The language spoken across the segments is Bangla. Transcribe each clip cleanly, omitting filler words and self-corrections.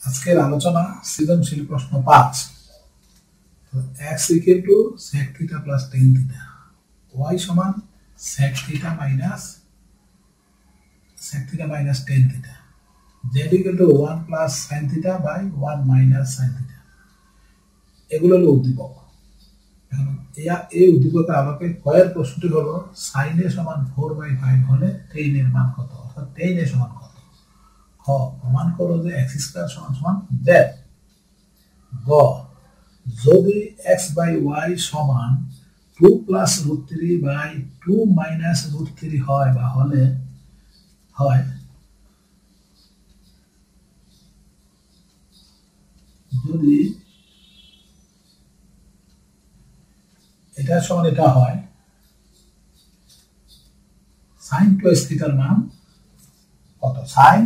আজকের আলোচনা সৃজনশীল প্রশ্ন 5। x equal to sec theta plus tan theta, y সমান sec theta minus tan theta, z equal to 1 plus sin theta by 1 minus sin theta। এগুলো হলো উদ্দীপক। এখন এই উদ্দীপকের আলোকে কয়ের প্রশ্নটি হলো sin a সমান 4/5 হলে tan এর মান কত, অর্থাৎ tan a সমান কত। খ প্রমাণ করো যে x স্কয়ার সমান z। গ যদি x by y সমান 2 plus √3 by 2 minus √3 হয় বা হলে হয়, যদি এটা সমান এটা হয়, sin 2s থিটার মান কত, sin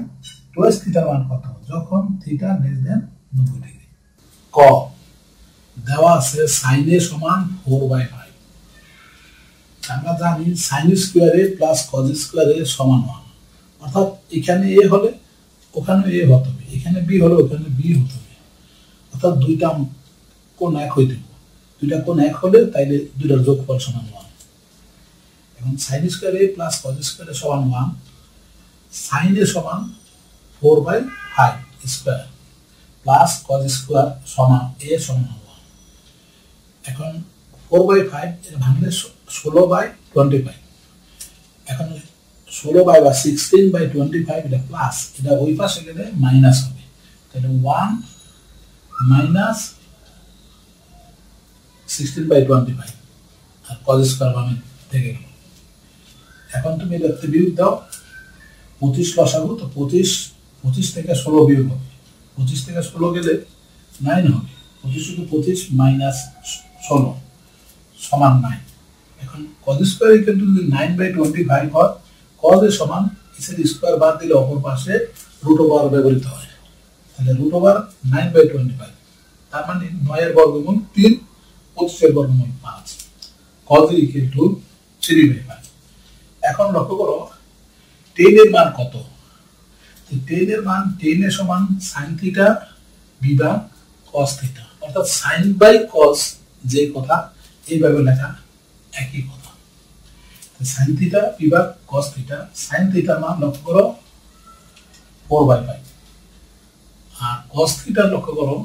2s থিটার মান কত যখন থিটা লেস দেন 90 ডিগ্রি। ক দেওয়া আছে sin a সমান 4/5। আমরা জানি sin square a plus cos square a সমান 1, অর্থাৎ এখানে a হলে ওখানে a হতে হবে, এখানে b হলে ওখানে b হতে হবে, অর্থাৎ দুইটা কোণ এক হইতে হবে। দুইটা কোণ এক হলে তাইলে দুইটার যোগফল সমান 1। এখন sin square a plus cos square a সমান 1, sin a সমান 4/5 স্কয়ার প্লাস cos স্কয়ার সমান a সমান 1। এখন 4/5 এর ভাঙলে 16/25। এখন 16/16/25 এটা প্লাস, এটা ওই পাশে গেলে মাইনাস হবে, তাহলে 1 মাইনাস 16/25 আর cos স্কয়ার মানে থেকে গেল। এখন তুমি দেখতে বিয়োগ দাও, 25 লসাগু, তো 25 থেকে 16 বিয়োগ হবে, 25 থেকে 16 গেলে 9 হবে, 25 থেকে 25 মাইনাস 16 সমান 9। এখন cos স্কয়ার ইকুয়াল টু 9/25 হয়, cos এর সমান এর স্কয়ার বাদ দিলে অপর পাশে √ওভার ব্যবহৃত হয়, তাহলে √9/25, তার মানে 9 এর বর্গমূল 3, 25 এর বর্গমূল 5, cos ইকুয়াল টু 3/5। এখন লক্ষ্য করো tan এর মান কত। tan এর মান, tan এর সমান sin থিটা বিভাগ cos থিটা, অর্থাৎ sin বাই cos যে কথা এইভাবে লেখা একই কথা। sin থিটা বিভাগ cos থিটা, sin থিটার মান লক্ষ্য করো 4/5 আর cos থিটা লক্ষ্য করো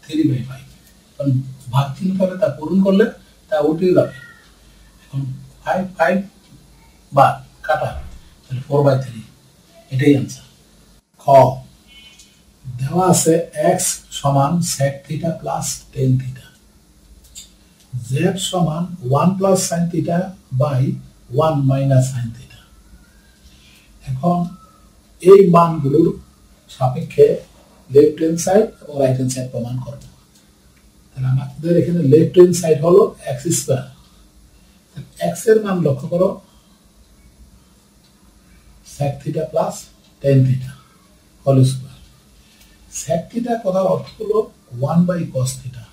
3/5। কারণ ভাগ চিহ্ন করে তা পূরণ করলে তা উঠে যাবে। এখন 5 বা কাটা, তাহলে 4/3, এটাই आंसर। খ দেওয়া আছে x সমান sec theta plus tan theta, z সমান 1 plus sin theta by 1 minus sin theta. এখন এই মানগুলোর সাপেক্ষে লেফট হ্যান্ড সাইড এবং রাইট হ্যান্ড সাইড প্রমাণ করব। তাহলে আমাদের এখানে লেফট হ্যান্ড সাইড হলো x স্কয়ার, x এর মান লক্ষ্য করো sec theta plus tan theta whole square. sec theta কথার অর্থ হলো 1/cos theta,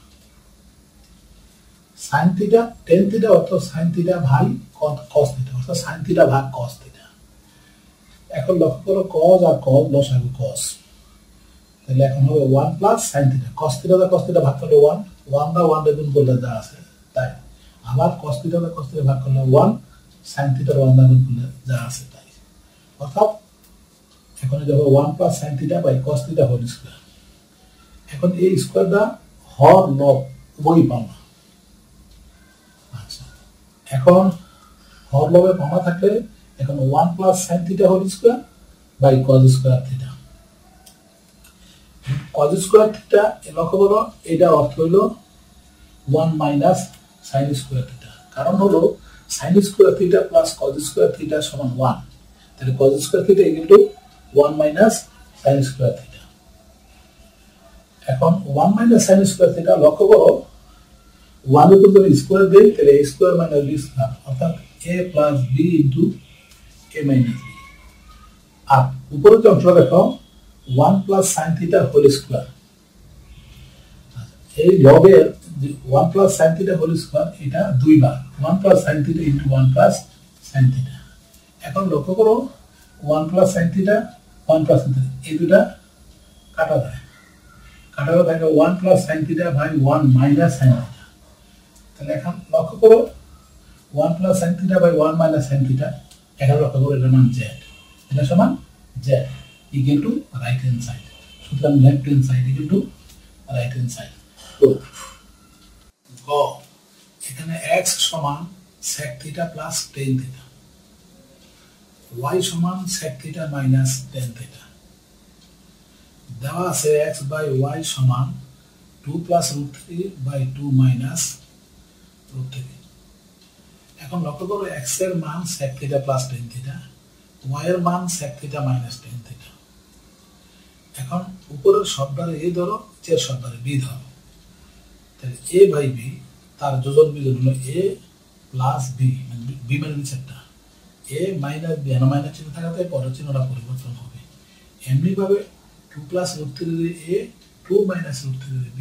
sin theta tan theta অর্থ sin থিটা ভাগ cos থিটা, অর্থাৎ sin থিটা ভাগ cos থিটা। এখন লক্ষ্য করো cos আর cos লসাগু cos, তাহলে এখন হবে 1 plus sin theta, cos theta দা cos থিটা ভাগ করলে 1, 1 দা 1 গুণ করলে যা আছে তাই, আবার cos থিটা দা cos থিটা ভাগ করলে 1, sin থিটা 1 দা গুণ করলে যা আছে তাই, অর্থাৎ এখন যখন 1 plus sin theta by cos theta whole square. এখন এই স্কয়ারটা হর লব উভয়ই পাওয়া। আচ্ছা, এখন হর লবে পাওয়া থাকলে এখন 1 plus sin theta whole square by cos square theta. cos square theta লক্ষ্য করো, এটা অর্থ হলো 1 মাইনাস sin স্কয়ার থিটা, কারণ হলো sin square theta plus cos square theta সমান 1, তাহলে cos square theta equal to 1 minus sin square theta. এখন 1 মাইনাস sin স্কয়ার থিটা লক্ষ্য করো, 1 এর উপর স্কয়ার দেই তাহলে a square minus b square, অর্থাৎ a plus b into a minus b। আর উপরের যে অংশটা দেখো 1 plus sin theta whole square, এই লবের 1 plus sin theta whole square এটা দুইবার 1 plus sin theta into 1 plus sin theta. এখন লক্ষ্য করো 1 plus sin theta 1 plus sin theta এই দুটো কাটা যায়, কাটাতে থাকে 1 plus sine theta by 1 minus sine theta. তাহলে এখন লক্ষ্য করো 1 plus sine theta by 1 minus sine theta, এখানে লক্ষ্য করো এটার মান z, এটা সমান z equal to right hand side. সুতরাং left hand side equal to right hand side. তো গ এখানে x সমান sec theta plus tan theta, y সমান sec theta minus tan theta, দেওয়া আছে x বাই y সমান 2 plus root 3 by 2 minus root 3। এখন লক্ষ্য করো x এর মান sec theta plus tan theta, y এর মান sec theta minus tan theta. এখন উপরের সবটারে a ধরো, নিচের সবটারে b ধরো, তাহলে a বাই b তার যোজন বিযোজন হলো a প্লাস b, মানে b মানে নিচেরটা, a মাইনাস b, এখানে মাইনাস চিহ্ন থাকাতে পরের চিহ্নটা পরিবর্তন হবে। এমনি ভাবে 2 plus root 3 a 2 minus root 3 b,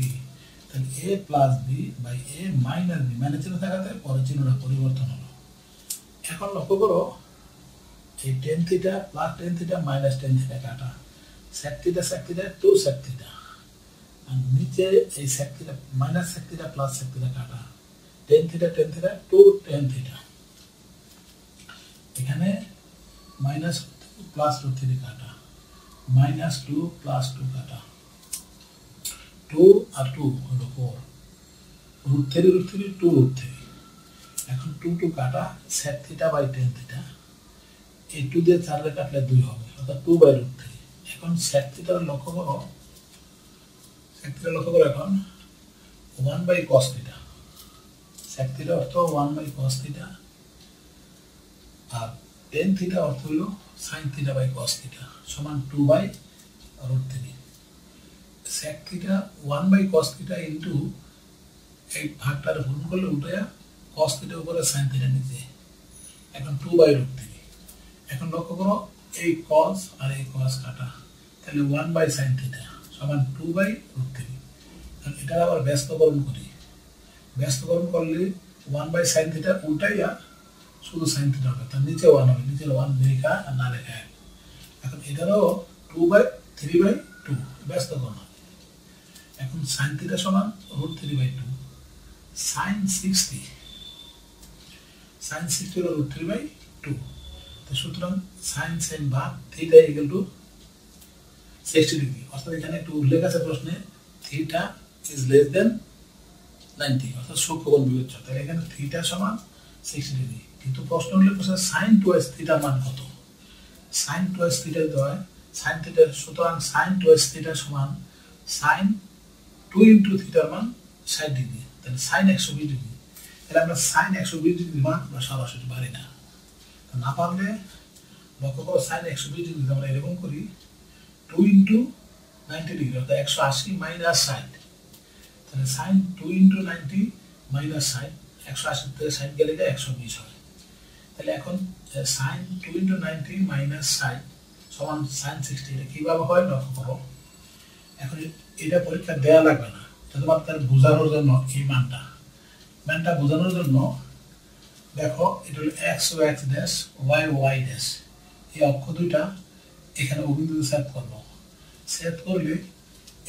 তাহলে a plus b by a minus b, minus চিহ্ন থাকাতে পরের চিহ্নটা পরিবর্তন হলো। এখন লক্ষ্য করো এই tan theta plus tan theta minus tan theta কাটা, sec থিটা 2 sec থিটা, আর নিচে এই sec theta minus sec theta plus sec theta কাটা, tan থিটা 2 tan থিটা, এখানে মাইনাস প্লাস রুট 3 কাটা, মাইনাস 2 প্লাস 2 কাটা, 2 আর 2 হলো 4, রুট 3 2 রুট 3। এখন 2 কাটা, sec theta by tan theta, এই 2 দিয়ে 4 রে কাটলে 2 হবে, অর্থাৎ 2 বাই রুট 3। এখন sec থিটার লক্ষ্য করো, এখন 1 by cos theta, sec theta অর্থ 1 বাই cos থিটা, আর tan থিটা অর্থ হলো sin theta by cos theta সমান 2 by root 3। sec theta 1 by cos theta into এই ভাগটার গুণ করলে উঠে cos থিটা উপরে sin থিটা নিচে, এখন 2 বাই রুট 3। এখন লক্ষ্য করো এই cos আর এই cos কাটা, তাহলে 1 বাই sin থিটা সমান 2 বাই রুট 3। এটা আবার ব্যস্তকরণ করি, ব্যস্তকরণ করলে 1 বাই sin থিটা উল্টাইয়া শুধু sin থিটা হবে, তার নিচে 1 হবে, নিচে 1 লেখা আর না লেখা। এখন এটারও 2 বাই 3 বাই 2 ব্যস্তকরণ হবে। এখন sin থিটা সমান রুট 3 বাই 2, sin 60 হলো রুট 3 বাই 2। তো সুতরাং sin ভাগ থিটা ইকুয়াল টু 60 ডিগ্রি, অর্থাৎ এখানে একটু উল্লেখ আছে প্রশ্নে থিটা ইজ লেস দেন 90, অর্থাৎ সূক্ষ্মকোণ বিবেচ্য, তাহলে এখানে থিটা সমান 60 ডিগ্রি। কিন্তু প্রশ্ন উল্লেখ করছে sin 2s থিটা মান কত, sin 2s থিটা দেওয়া হয় sin থিটা, সুতরাং sin 2s থিটা সমান sin 2 ইনটু থিটার মান 60 ডিগ্রি, তাহলে sin 120 ডিগ্রি। তাহলে আমরা sin 120 ডিগ্রি মান আমরা সরাসরি পারি না, না পারলে লক্ষ্য করো sin 120 ডিগ্রি আমরা এরকম করি 2 ইনটু 90 ডিগ্রি, অর্থাৎ 180 মাইনাস 60, তাহলে sin 2 ইনটু 90 মাইনাস 60, 180 থেকে 60 গেলে 120 হয়। তাহলে এখন sin 2 ইনটু 90 মাইনাস 60 সমান sin 60, এটা কিভাবে হয় লক্ষ্য করো। এখন এটা পরীক্ষা দেওয়া লাগবে না, শুধুমাত্র বোঝানোর জন্য এই মানটা বোঝানোর জন্য দেখো এটা হলো x ও x ড্যাশ y ও y ড্যাশ, এই অক্ষ দুইটা এখানে অবিন্দুতে সেট করবো। সেট করলে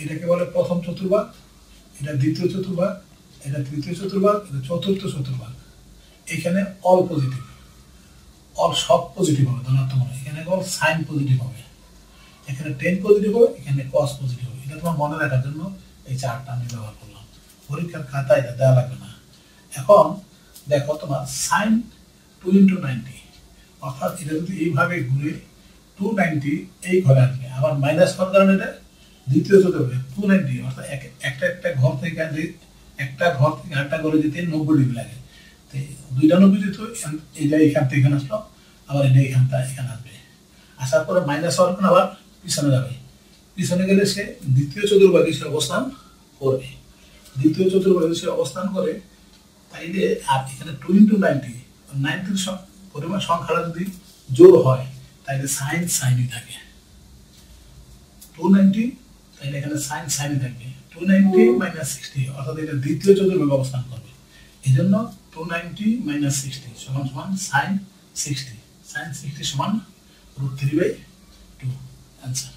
এটাকে বলে প্রথম চতুর্ভাগ, এটা দ্বিতীয় চতুর্ভাগ, এটা তৃতীয় চতুর্ভাগ, এটা চতুর্থ চতুর্ভাগ। এখানে অল পজিটিভ, অল সব পজিটিভ হবে, ধনাত্মক হবে, এখানে অল সাইন পজিটিভ হবে, এখানে টেন পজিটিভ হবে, এখানে কস পজিটিভ হবে। এটা তোমার মনে রাখার জন্য এই চার্টটা আমি ব্যবহার করলাম, পরীক্ষার খাতায় এটা দেওয়া লাগবে না। এখন দেখো তোমার সাইন 2 ইন্টু 90, অর্থাৎ এটা যদি এইভাবে ঘুরে 290 এই ঘরে আসবে, আবার মাইনাস হওয়ার কারণে এটা দ্বিতীয় চতুর্ভাগ 290, অর্থাৎ একটা ঘর থেকে আরেকটা ঘরে যেতে 90 ডিগ্রি লাগে, তো 290 যেত এটা এখান থেকে এখানে আসলো, আবার এটা এখানটা এখানে আসবে, আসার পরে মাইনাস হওয়ার কারণে আবার পিছনে যাবে, পিছনে গেলে সে দ্বিতীয় চতুর্ভাগে সে অবস্থান করবে, দ্বিতীয় চতুর্ভাগে সে অবস্থান করে। তাইলে আর এখানে 2 ইন্টু 90, 90 পরিমাণ সংখ্যাটা যদি জোর হয় তাইলে সাইন সাইনই থাকে, 290 তাইলে এখানে সাইন সাইনই থাকবে, 290 মাইনাস 60, অর্থাৎ এটা দ্বিতীয় চতুর্ভাগে অবস্থান করবে। এই জন্য 290 মাইনাস 60 সমান সমান সাইন 60, সাইন 60 সমান √3/2 অ্যান্সার।